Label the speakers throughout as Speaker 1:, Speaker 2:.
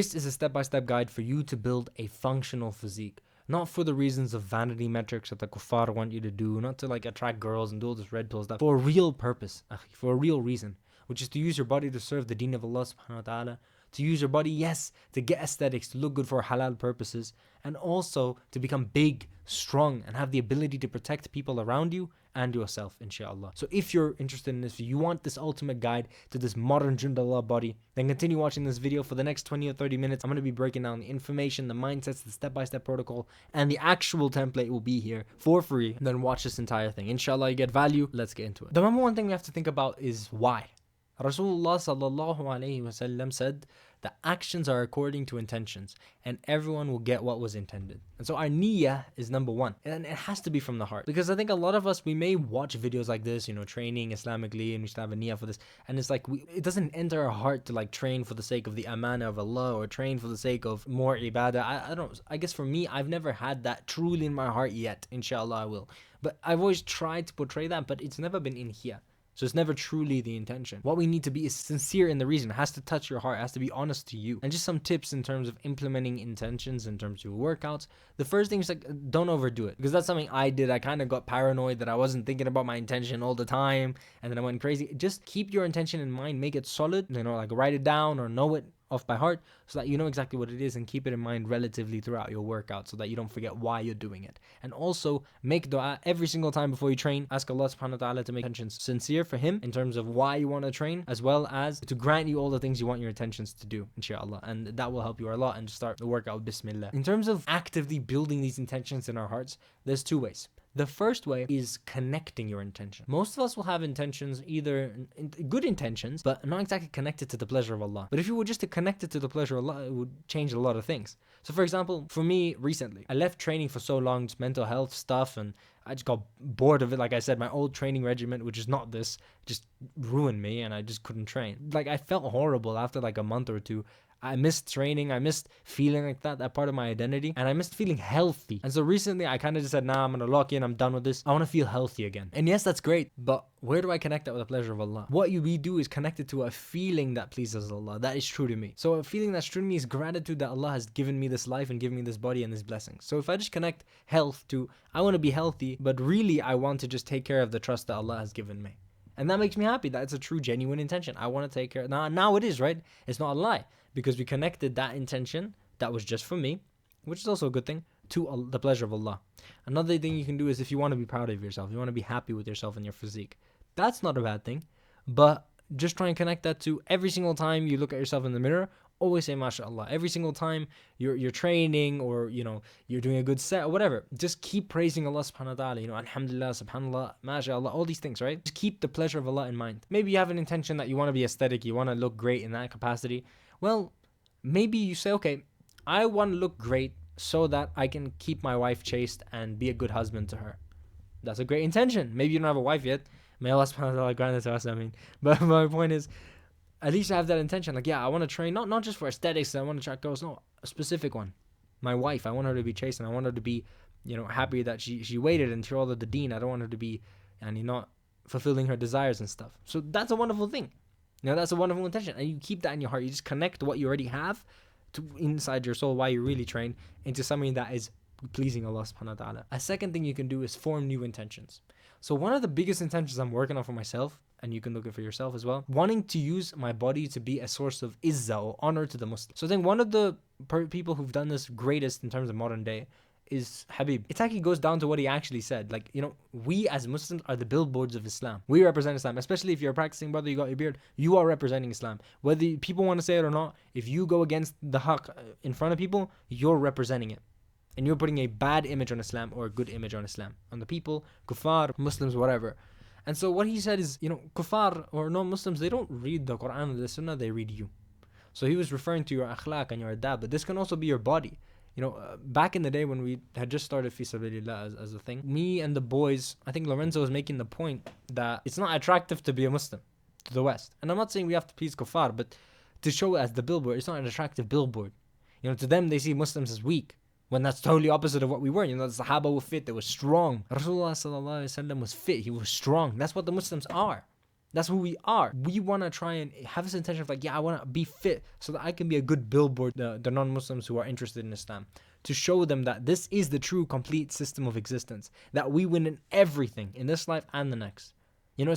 Speaker 1: This is a step-by-step guide for you to build a functional physique. Not for the reasons of vanity metrics that the kuffar want you to do, not to like attract girls and do all this red pill stuff. For a real purpose, for a real reason, which is to use your body to serve the deen of Allah subhanahu wa ta'ala. To use your body, yes, to get aesthetics, to look good for halal purposes, and also to become big, strong, and have the ability to protect people around you and yourself, inshallah. So if you're interested in this, if you want this ultimate guide to this modern Jundallah body, then continue watching this video for the next 20 or 30 minutes. I'm going to be breaking down the information, the mindsets, the step-by-step protocol, and the actual template will be here for free. Then watch this entire thing. Inshallah, you get value. Let's get into it. The number one thing we have to think about is why. Rasulullah sallallahu alayhi wasallam said the actions are according to intentions and everyone will get what was intended. And so our niyyah is number one, and it has to be from the heart, because I think a lot of us, we may watch videos like this, training Islamically, and we should have a niyyah for this, and it's like it doesn't enter our heart to like train for the sake of the amana of Allah or train for the sake of more ibadah. I guess for me, I've never had that truly in my heart yet. Inshallah I will, but I've always tried to portray that, but it's never been in here. So it's never truly the intention. What we need to be is sincere in the reason. It has to touch your heart. It has to be honest to you. And just some tips in terms of implementing intentions in terms of workouts. The first thing is like, don't overdo it. Because that's something I did. I kind of got paranoid that I wasn't thinking about my intention all the time. And then I went crazy. Just keep your intention in mind. Make it solid. Like write it down or know it off by heart so that you know exactly what it is, and keep it in mind relatively throughout your workout so that you don't forget why you're doing it. And also make dua every single time before you train. Ask Allah subhanahu wa ta'ala to make intentions sincere for him in terms of why you want to train, as well as to grant you all the things you want your intentions to do, inshallah. And that will help you a lot. And start the workout with bismillah. In terms of actively building these intentions in our hearts, there's two ways. The first way is connecting your intention. Most of us will have intentions, either good intentions, but not exactly connected to the pleasure of Allah. But if you were just to connect it to the pleasure of Allah, it would change a lot of things. So for example, for me recently, I left training for so long, just mental health stuff, and I just got bored of it. Like I said, my old training regimen, which is not this, just ruined me, and I just couldn't train. Like I felt horrible after like a month or two. I missed training. I missed feeling like that part of my identity, and I missed feeling healthy. And so recently I kind of just said, nah, I'm going to lock in. I'm done with this. I want to feel healthy again. And yes, that's great. But where do I connect that with the pleasure of Allah? What we do is connect it to a feeling that pleases Allah. That is true to me. So a feeling that's true to me is gratitude that Allah has given me this life and given me this body and this blessing. So if I just connect health to, I want to be healthy, but really I want to just take care of the trust that Allah has given me. And that makes me happy. That's a true, genuine intention. I want to take care. Now it is, right? It's not a lie. Because we connected that intention that was just for me, which is also a good thing, to the pleasure of Allah. Another thing you can do is if you want to be proud of yourself, you want to be happy with yourself and your physique. That's not a bad thing. But just try and connect that to every single time you look at yourself in the mirror, always say MashaAllah. Every single time you're training or you're doing a good set or whatever, just keep praising Allah subhanahu wa ta'ala. Alhamdulillah, subhanallah, MashaAllah, all these things, right? Just keep the pleasure of Allah in mind. Maybe you have an intention that you want to be aesthetic, you want to look great in that capacity. Well, maybe you say, okay, I want to look great so that I can keep my wife chaste and be a good husband to her. That's a great intention. Maybe you don't have a wife yet. May Allah subhanahu wa ta'ala grant it to us, But my point is, at least I have that intention. Like, yeah, I want to train, not just for aesthetics, I want to attract girls. No, a specific one. My wife, I want her to be chaste, and I want her to be, happy that she waited and through all of the deen. I don't want her to be, not fulfilling her desires and stuff. So that's a wonderful thing. That's a wonderful intention. And you keep that in your heart. You just connect what you already have to inside your soul, why you really train, into something that is pleasing Allah subhanahu wa ta'ala. A second thing you can do is form new intentions. So one of the biggest intentions I'm working on for myself, and you can look at it for yourself as well, wanting to use my body to be a source of izzah or honor to the Muslims. So I think one of the people who've done this greatest in terms of modern day is Habib. It actually goes down to what he actually said. Like, we as Muslims are the billboards of Islam. We represent Islam, especially if you're a practicing brother, you got your beard, you are representing Islam. Whether people want to say it or not, if you go against the haqq in front of people, you're representing it. And you're putting a bad image on Islam or a good image on Islam, on the people, kuffar, Muslims, whatever. And so what he said is, kuffar or non-Muslims, they don't read the Quran or the Sunnah, they read you. So he was referring to your akhlaq and your adab, but this can also be your body. Back in the day when we had just started Fi Sabilillah as a thing, me and the boys, I think Lorenzo was making the point that it's not attractive to be a Muslim to the West. And I'm not saying we have to please kuffar, but to show it as the billboard, it's not an attractive billboard. To them, they see Muslims as weak, when that's totally opposite of what we were. The Sahaba were fit, they were strong. Rasulullah sallallahu alaihi wasallam was fit, he was strong. That's what the Muslims are. That's who we are. We want to try and have this intention of like, yeah, I want to be fit so that I can be a good billboard to the non-Muslims who are interested in Islam, to show them that this is the true complete system of existence, that we win in everything in this life and the next. You know,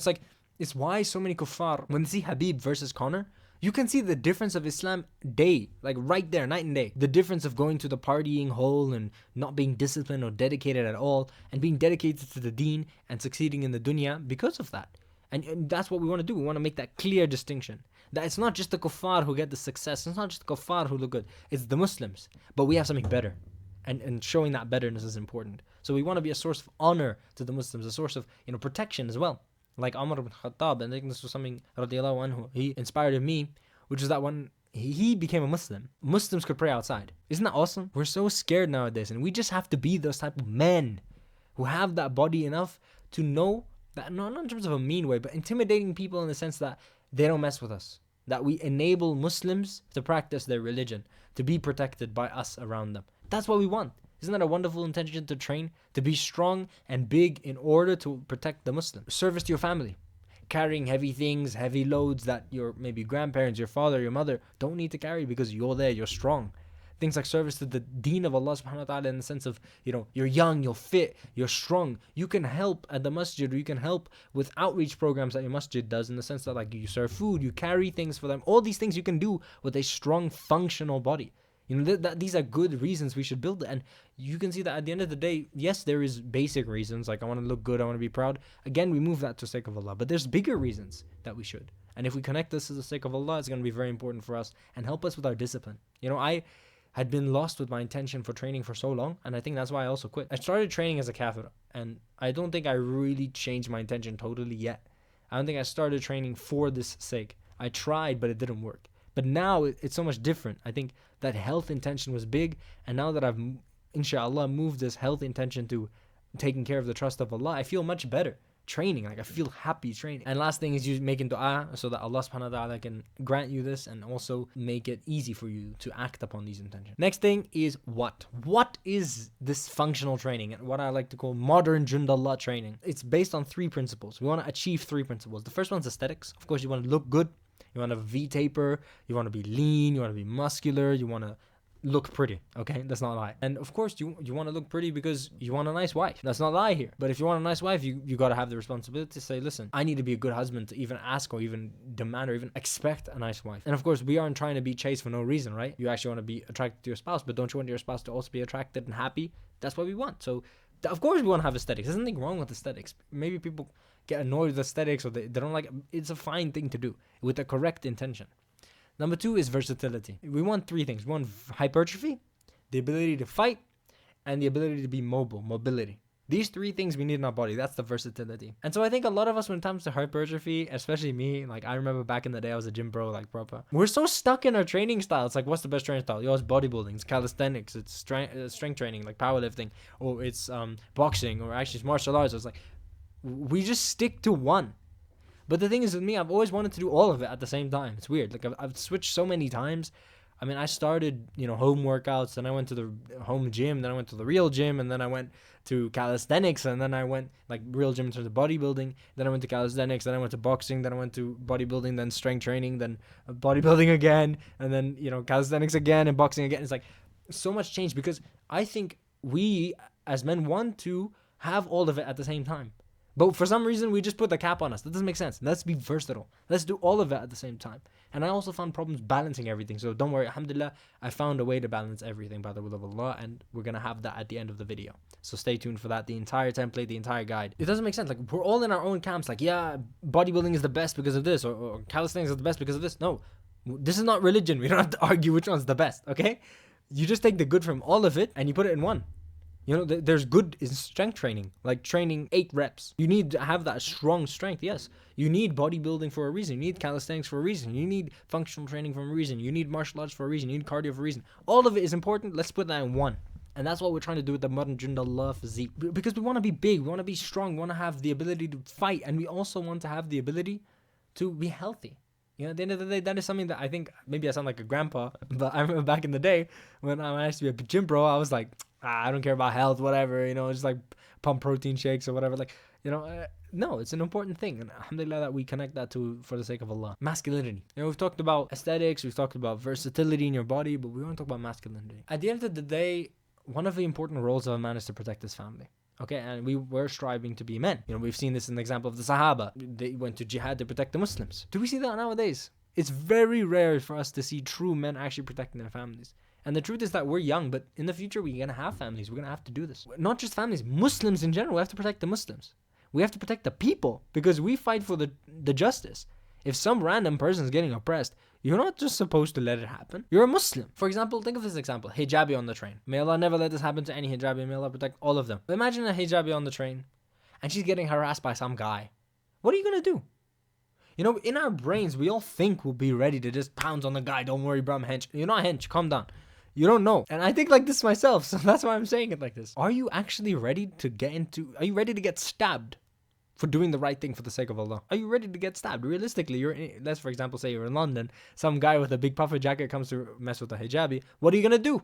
Speaker 1: it's why so many kuffar, when they see Habib versus Conor, you can see the difference of Islam day, like right there, night and day. The difference of going to the partying hole and not being disciplined or dedicated at all, and being dedicated to the deen and succeeding in the dunya because of that. And that's what we want to do. We want to make that clear distinction. That it's not just the kuffar who get the success. It's not just the kuffar who look good. It's the Muslims. But we have something better. And showing that betterness is important. So we want to be a source of honor to the Muslims, a source of protection as well. Like Umar ibn Khattab, and I think this was something radiallahu anhu, he inspired in me, which is that when he became a Muslim, Muslims could pray outside. Isn't that awesome? We're so scared nowadays, and we just have to be those type of men who have that body enough to know that, not in terms of a mean way, but intimidating people in the sense that they don't mess with us. That we enable Muslims to practice their religion, to be protected by us around them. That's what we want. Isn't that a wonderful intention to train? To be strong and big in order to protect the Muslim. Service to your family. Carrying heavy things, heavy loads that your maybe grandparents, your father, your mother don't need to carry because you're there, you're strong. Things like service to the deen of Allah subhanahu wa ta'ala, in the sense of, you're young, you're fit, you're strong. You can help at the masjid, or you can help with outreach programs that your masjid does, in the sense that like you serve food, you carry things for them. All these things you can do with a strong, functional body. These are good reasons we should build it. And you can see that at the end of the day, yes, there is basic reasons, like I want to look good, I want to be proud. Again, we move that to the sake of Allah. But there's bigger reasons that we should. And if we connect this to the sake of Allah, it's going to be very important for us and help us with our discipline. I had been lost with my intention for training for so long, and I think that's why I also quit. I started training as a kafir, and I don't think I really changed my intention totally yet. I don't think I started training for this sake. I tried, but it didn't work. But now it's so much different. I think that health intention was big, and now that I've, Insha'allah, moved this health intention to taking care of the trust of Allah, I feel much better training. Like I feel happy training. And last thing is you making dua so that Allah subhanahu wa ta'ala can grant you this and also make it easy for you to act upon these intentions. Next thing is what is this functional training, and what I like to call modern Jundallah training. It's based on 3 principles. We want to achieve 3 principles. The first one's aesthetics. Of course, you want to look good, you want to have a V-taper, you want to be lean, you want to be muscular, you want to look pretty. Okay, that's not a lie. And of course you want to look pretty because you want a nice wife. That's not a lie here. But if you want a nice wife, you got to have the responsibility to say, listen, I need to be a good husband to even ask or even demand or even expect a nice wife. And of course, we aren't trying to be chaste for no reason, right? You actually want to be attracted to your spouse, but don't you want your spouse to also be attracted and happy? That's what we want. So of course we want to have aesthetics. There's nothing wrong with aesthetics. Maybe people get annoyed with aesthetics, or they don't like it. It's a fine thing to do with the correct intention. Number 2 is versatility. We want 3 things. We want hypertrophy, the ability to fight, and the ability to be mobility. These 3 things we need in our body. That's the versatility. And so I think a lot of us, when it comes to hypertrophy, especially me, like I remember back in the day, I was a gym bro, like proper. We're so stuck in our training style. It's like, what's the best training style? It's bodybuilding, it's calisthenics, it's strength training, like powerlifting, or it's boxing, or actually it's martial arts. It's like, we just stick to one. But the thing is with me, I've always wanted to do all of it at the same time. It's weird. Like I've switched so many times. I mean, I started, home workouts, then I went to the home gym, then I went to the real gym, and then I went to calisthenics, and then I went, like, real gym in terms of bodybuilding, then I went to calisthenics, then I went to boxing, then I went to bodybuilding, then strength training, then bodybuilding again, and then, calisthenics again, and boxing again. It's like, so much change, because I think we, as men, want to have all of it at the same time. But for some reason, we just put the cap on us. That doesn't make sense. Let's be versatile. Let's do all of it at the same time. And I also found problems balancing everything. So don't worry. Alhamdulillah, I found a way to balance everything by the will of Allah. And we're going to have that at the end of the video. So stay tuned for that. The entire template, the entire guide. It doesn't make sense. Like, we're all in our own camps. Like, yeah, bodybuilding is the best because of this. Or calisthenics is the best because of this. No, this is not religion. We don't have to argue which one's the best. Okay? You just take the good from all of it and you put it in one. There's good in strength training, like training 8 reps. You need to have that strong strength, yes. You need bodybuilding for a reason. You need calisthenics for a reason. You need functional training for a reason. You need martial arts for a reason. You need cardio for a reason. All of it is important. Let's put that in one. And that's what we're trying to do with the modern Jundallah physique. Because we want to be big. We want to be strong. We want to have the ability to fight. And we also want to have the ability to be healthy. At the end of the day, that is something that I think, maybe I sound like a grandpa, but I remember back in the day when I used to be a gym bro, I was like, I don't care about health, whatever, just like pump protein shakes or whatever. Like, No, it's an important thing. And alhamdulillah that we connect that to for the sake of Allah. Masculinity. We've talked about aesthetics, we've talked about versatility in your body, but we want to talk about masculinity. At the end of the day, one of the important roles of a man is to protect his family. Okay, and we were striving to be men. We've seen this in the example of the Sahaba. They went to jihad to protect the Muslims. Do we see that nowadays? It's very rare for us to see true men actually protecting their families. And the truth is that we're young, but in the future, we're going to have families. We're going to have to do this. Not just families, Muslims in general. We have to protect the Muslims. We have to protect the people because we fight for the justice. If some random person is getting oppressed, you're not just supposed to let it happen. You're a Muslim. For example, think of this example. Hijabi on the train. May Allah never let this happen to any hijabi. May Allah protect all of them. But imagine a hijabi on the train and she's getting harassed by some guy. What are you going to do? In our brains, we all think we'll be ready to just pounce on the guy. Don't worry, bro, I'm hench. You're not hench. Calm down. You don't know. And I think like this myself, so that's why I'm saying it like this. Are you actually ready to are you ready to get stabbed for doing the right thing for the sake of Allah? Are you ready to get stabbed? Realistically, let's for example say you're in London, some guy with a big puffer jacket comes to mess with a hijabi. What are you going to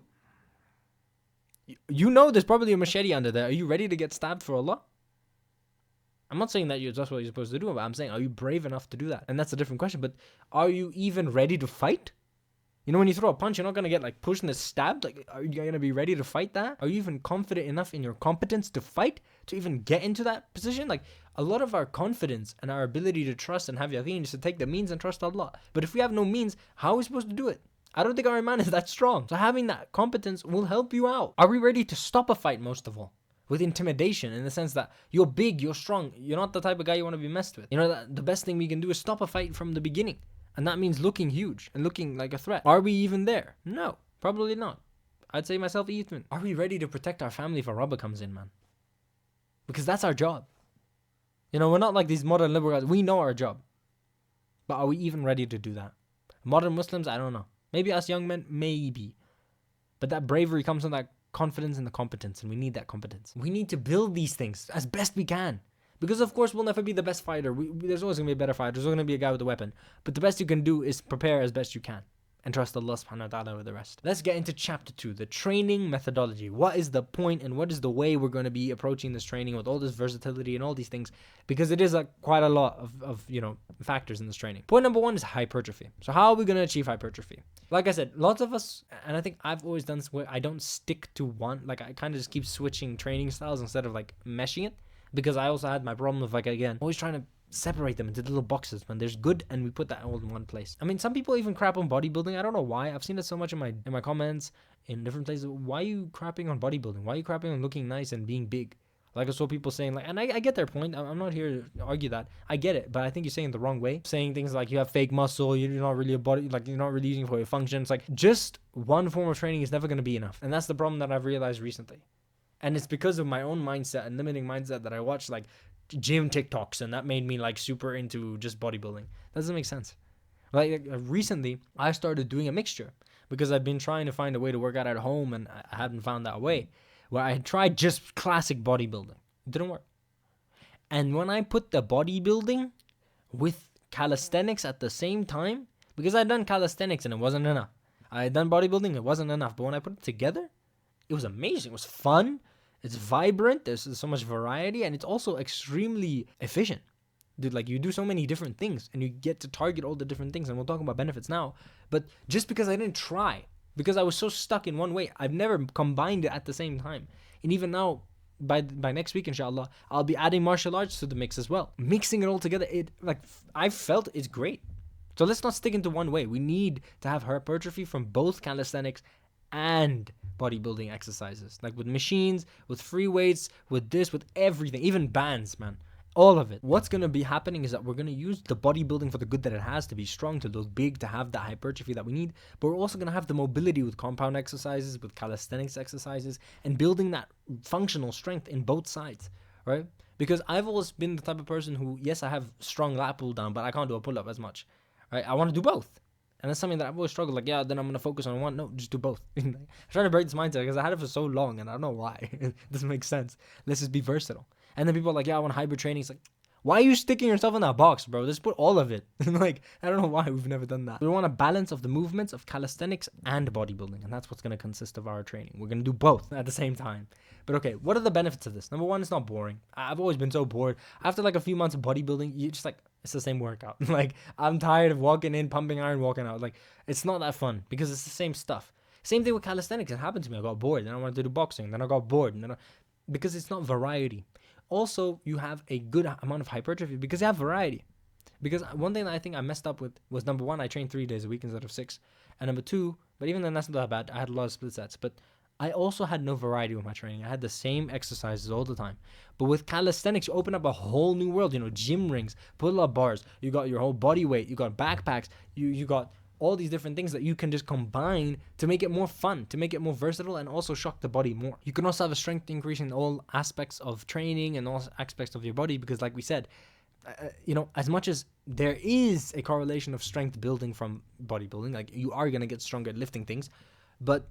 Speaker 1: do? There's probably a machete under there. Are you ready to get stabbed for Allah? I'm not saying that that's what you're supposed to do, but I'm saying, are you brave enough to do that? And that's a different question, but are you even ready to fight? When you throw a punch, you're not going to get like pushed and stabbed. Like, are you going to be ready to fight that? Are you even confident enough in your competence to fight, to even get into that position? Like, a lot of our confidence and our ability to trust and have yaqeen is to take the means and trust Allah. But if we have no means, how are we supposed to do it? I don't think our iman is that strong. So having that competence will help you out. Are we ready to stop a fight most of all? With intimidation, in the sense that you're big, you're strong, you're not the type of guy you want to be messed with. That the best thing we can do is stop a fight from the beginning. And that means looking huge and looking like a threat. Are we even there? No, probably not. I'd say myself, even. Are we ready to protect our family if a robber comes in, man? Because that's our job. We're not like these modern liberal guys. We know our job. But are we even ready to do that? Modern Muslims, I don't know. Maybe us young men, maybe. But that bravery comes from that confidence and the competence, and we need that competence. We need to build these things as best we can. Because of course we'll never be the best fighter. There's always going to be a better fighter. There's always going to be a guy with a weapon. But the best you can do is prepare as best you can. And trust Allah subhanahu wa ta'ala with the rest. Let's get into chapter 2, the training methodology. What is the point and what is the way we're going to be approaching this training with all this versatility and all these things? Because it is quite a lot of factors in this training. Point number 1 is hypertrophy. So how are we going to achieve hypertrophy? Like I said, lots of us, and I think I've always done this where I don't stick to one. Like I kind of just keep switching training styles instead of like meshing it. Because I also had my problem of always trying to separate them into little boxes when there's good and we put that all in one place. I mean, some people even crap on bodybuilding. I don't know why. I've seen it so much in my comments in different places. Why are you crapping on bodybuilding? Why are you crapping on looking nice and being big? Like I saw people saying and I get their point. I'm not here to argue that. I get it, but I think you're saying it the wrong way. Saying things like you have fake muscle, you're not really a body, like you're not really using it for your function. It's like just one form of training is never going to be enough. And that's the problem that I've realized recently. And it's because of my own mindset and limiting mindset that I watched gym TikToks, and that made me super into just bodybuilding. That doesn't make sense. Recently, I started doing a mixture because I've been trying to find a way to work out at home, and I haven't found that way. Where I tried just classic bodybuilding, it didn't work. And when I put the bodybuilding with calisthenics at the same time, because I'd done calisthenics and it wasn't enough. I had done bodybuilding, it wasn't enough. But when I put it together, it was amazing. It was fun. It's vibrant. There's so much variety, and it's also extremely efficient. Dude, you do so many different things, and you get to target all the different things, and we'll talk about benefits now. But just because I didn't try, because I was so stuck in one way, I've never combined it at the same time. And even now, by next week, Insha'Allah, I'll be adding martial arts to the mix as well. Mixing it all together, I felt it's great. So let's not stick into one way. We need to have hypertrophy from both calisthenics and bodybuilding exercises, with machines, with free weights, with everything, even bands, man, all of it. What's going to be happening is that we're going to use the bodybuilding for the good that it has, to be strong, to look big, to have that hypertrophy that we need, but we're also going to have the mobility with compound exercises, with calisthenics exercises, and building that functional strength in both sides, right? Because I've always been the type of person who, yes, I have strong lat pull down, but I can't do a pull-up as much, right? I want to do both. And that's something that I've always struggled. Then I'm going to focus on one. No, just do both. I'm trying to break this mindset because I had it for so long and I don't know why. It doesn't make sense. Let's just be versatile. And then people are like, I want hybrid training. It's like, Why are you sticking yourself in that box, bro? Just put all of it. Like, I don't know why we've never done that. We want a balance of the movements of calisthenics and bodybuilding, and that's what's going to consist of our training. We're going to do both at the same time. But okay, what are the benefits of this? Number one, it's not boring. I've always been so bored. After like a few months of bodybuilding, you just like, it's the same workout. Like, I'm tired of walking in, pumping iron, walking out. Like, it's not that fun because it's the same stuff. Same thing with calisthenics. It happened to me. I got bored. Then I wanted to do boxing. Then I got bored. And then because it's not variety. Also, you have a good amount of hypertrophy because you have variety. Because one thing that I think I messed up with was, number one, I trained 3 days a week instead of 6. And number two, but even then that's not that bad. I had a lot of split sets. But I also had no variety with my training. I had the same exercises all the time. But with calisthenics, you open up a whole new world. You know, gym rings, pull-up bars. You got your whole body weight. You got backpacks. You got all these different things that you can just combine to make it more fun, to make it more versatile, and also shock the body more. You can also have a strength increase in all aspects of training and all aspects of your body because, like we said, you know, as much as there is a correlation of strength building from bodybuilding, like you are going to get stronger at lifting things, but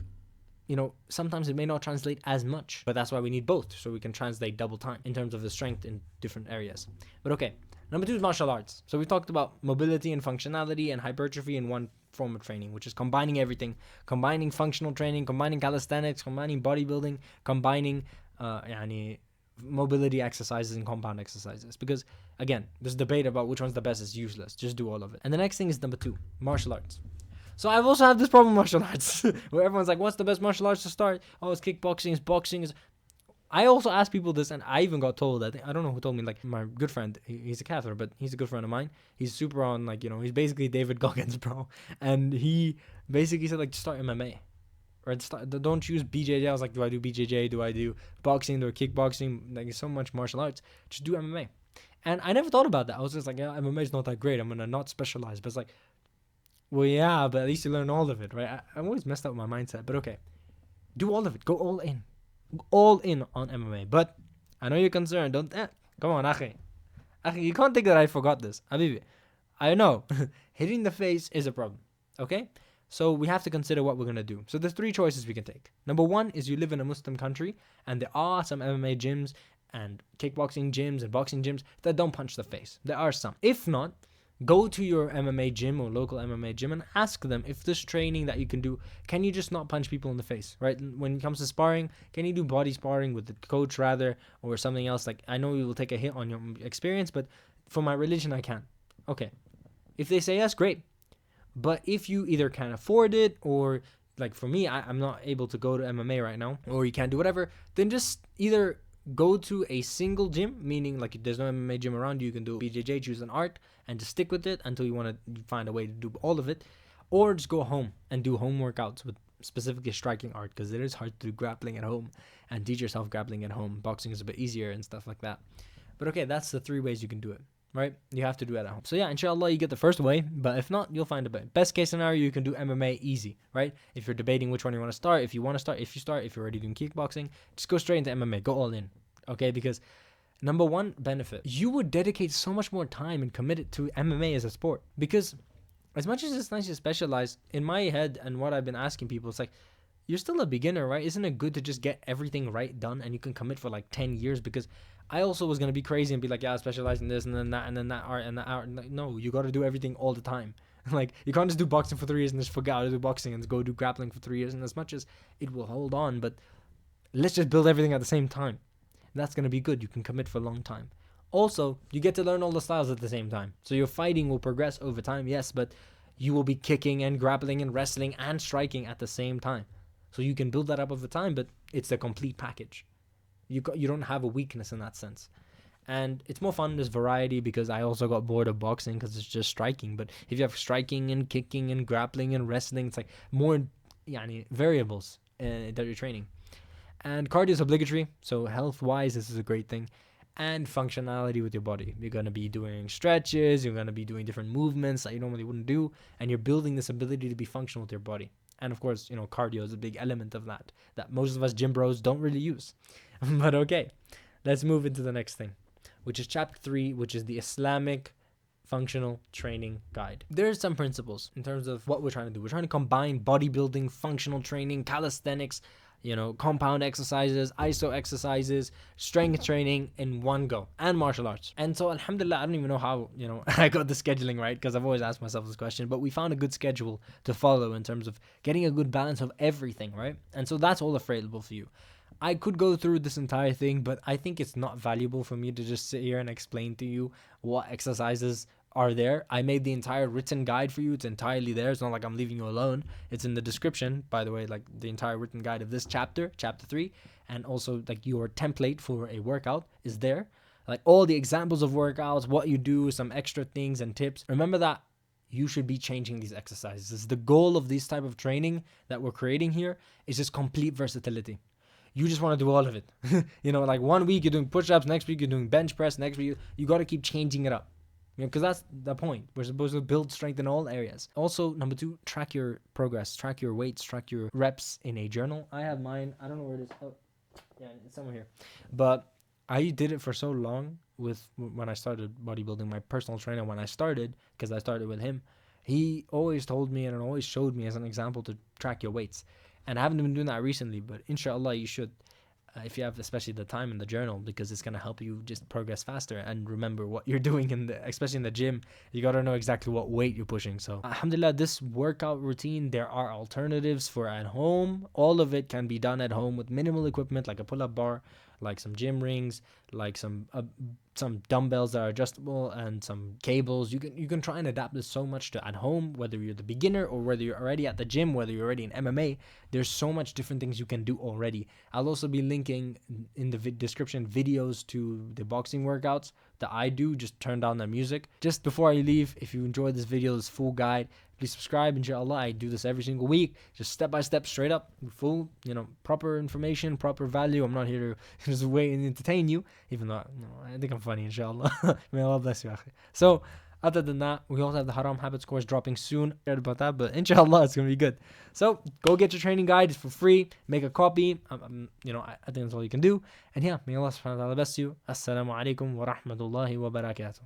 Speaker 1: you know, sometimes it may not translate as much, but that's why we need both, so we can translate double time in terms of the strength in different areas. But okay, number 2 is martial arts. So we talked about mobility and functionality and hypertrophy in one form of training, which is combining everything, combining functional training, combining calisthenics, combining bodybuilding, combining mobility exercises and compound exercises. Because again, this debate about which one's the best is useless. Just do all of it. And the next thing is number 2, martial arts. So I've also had this problem with martial arts where everyone's like, what's the best martial arts to start? Oh, it's kickboxing, it's boxing. I also asked people this, and I even got told, I don't know who told me, like my good friend, he's a Catholic, but he's a good friend of mine. He's super on, like, you know, he's basically David Goggins, bro. And he basically said, like, start MMA. Or don't choose BJJ. I was like, do I do BJJ? Do I do boxing? Do I kickboxing? Like, so much martial arts. Just do MMA. And I never thought about that. I was just like, yeah, MMA is not that great. I'm going to not specialize. But it's like, well, yeah, but at least you learn all of it, right? I'm always messed up with my mindset. But okay, do all of it. Go all in. All in on MMA. But I know you're concerned. Don't come on, Akhi, you can't think that I forgot this. Habibi, I know hitting the face is a problem. Okay, so we have to consider what we're gonna do. So there's 3 choices we can take. Number 1 is you live in a Muslim country and there are some MMA gyms and kickboxing gyms and boxing gyms that don't punch the face. There are some. If not, go to your MMA gym or local MMA gym and ask them if this training that you can do, can you just not punch people in the face, right? When it comes to sparring, can you do body sparring with the coach rather, or something else? Like, I know you will take a hit on your experience, but for my religion, I can. Okay. If they say yes, great. But if you either can't afford it, or like for me, I'm not able to go to MMA right now, or you can't do whatever, then just either go to a single gym, meaning like there's no MMA gym around you can do BJJ, choose an art, and just stick with it until you want to find a way to do all of it, or just go home and do home workouts with specifically striking art, because it is hard to do grappling at home and teach yourself grappling at home. Boxing is a bit easier and stuff like that. But okay, that's the 3 ways you can do it, right? You have to do it at home. So yeah, inshallah, you get the first way, but if not, you'll find a bit. Best case scenario, you can do MMA easy, right? If you're debating which one you want to start, if you're already doing kickboxing, just go straight into MMA, go all in, okay? Because number 1 benefit, you would dedicate so much more time and commit it to MMA as a sport. Because as much as it's nice to specialize, in my head and what I've been asking people, it's like, you're still a beginner, right? Isn't it good to just get everything right done and you can commit for like 10 years? Because I also was going to be crazy and be like, yeah, I specialize in this and then that art and that art. Like, no, you got to do everything all the time. Like, you can't just do boxing for 3 years and just forget how to do boxing and go do grappling for 3 years. And as much as it will hold on, but let's just build everything at the same time. That's going to be good. You can commit for a long time. Also, you get to learn all the styles at the same time. So your fighting will progress over time, yes, but you will be kicking and grappling and wrestling and striking at the same time. So you can build that up over time, but it's a complete package. You don't have a weakness in that sense. And it's more fun, there's variety, because I also got bored of boxing because it's just striking. But if you have striking and kicking and grappling and wrestling, it's like more variables that you're training. And cardio is obligatory, so health-wise, this is a great thing. And functionality with your body. You're going to be doing stretches, you're going to be doing different movements that you normally wouldn't do, and you're building this ability to be functional with your body. And of course, cardio is a big element of that most of us gym bros don't really use. But okay, let's move into the next thing, which is chapter 3, which is the Islamic Functional Training Guide. There's some principles in terms of what we're trying to do. We're trying to combine bodybuilding, functional training, calisthenics, compound exercises, iso exercises, strength training in one go, and martial arts. And so alhamdulillah, I don't even know how I got the scheduling right, because I've always asked myself this question, but we found a good schedule to follow in terms of getting a good balance of everything, right? And so that's all available for you. I could go through this entire thing, but I think it's not valuable for me to just sit here and explain to you what exercises are there. I made the entire written guide for you. It's entirely there. It's not like I'm leaving you alone. It's in the description, by the way, like the entire written guide of this chapter 3, and also like your template for a workout is there. Like all the examples of workouts, what you do, some extra things and tips. Remember that you should be changing these exercises. The goal of this type of training that we're creating here is just complete versatility. You just want to do all of it. Like 1 week you're doing push-ups, next week you're doing bench press, next week you got to keep changing it up. Because that's the point. We're supposed to build strength in all areas. Also, number 2, track your progress, track your weights, track your reps in a journal. I have mine. I don't know where it is. Oh, yeah, it's somewhere here. But I did it for so long when I started bodybuilding. My personal trainer, when I started, because I started with him, he always told me and always showed me as an example to track your weights. And I haven't been doing that recently, but Insha'Allah, you should, if you have especially the time in the journal, because it's going to help you just progress faster and remember what you're doing, especially in the gym. You got to know exactly what weight you're pushing. So alhamdulillah, this workout routine, there are alternatives for at home. All of it can be done at home with minimal equipment, like a pull-up bar, like some gym rings, like some dumbbells that are adjustable, and some cables. You can try and adapt this so much to at home, whether you're the beginner or whether you're already at the gym, whether you're already in MMA. There's so much different things you can do already. I'll also be linking in the description videos to the boxing workouts that I do. Just turn down the music. Just before I leave, if you enjoyed this video, this full guide, please subscribe. Inshallah, I do this every single week, just step by step, straight up, full, proper information, proper value. I'm not here to just wait and entertain you, even though I think I'm funny. Inshallah, may Allah bless you. So other than that, we also have the haram habits course dropping soon. Scared about that, but inshallah, it's gonna be good. So go get your training guide. It's for free. Make a copy. I think that's all you can do. And yeah, may Allah subhanahu wa ta'ala bless you. Assalamu alaikum wa rahmatullahi wa barakatuh.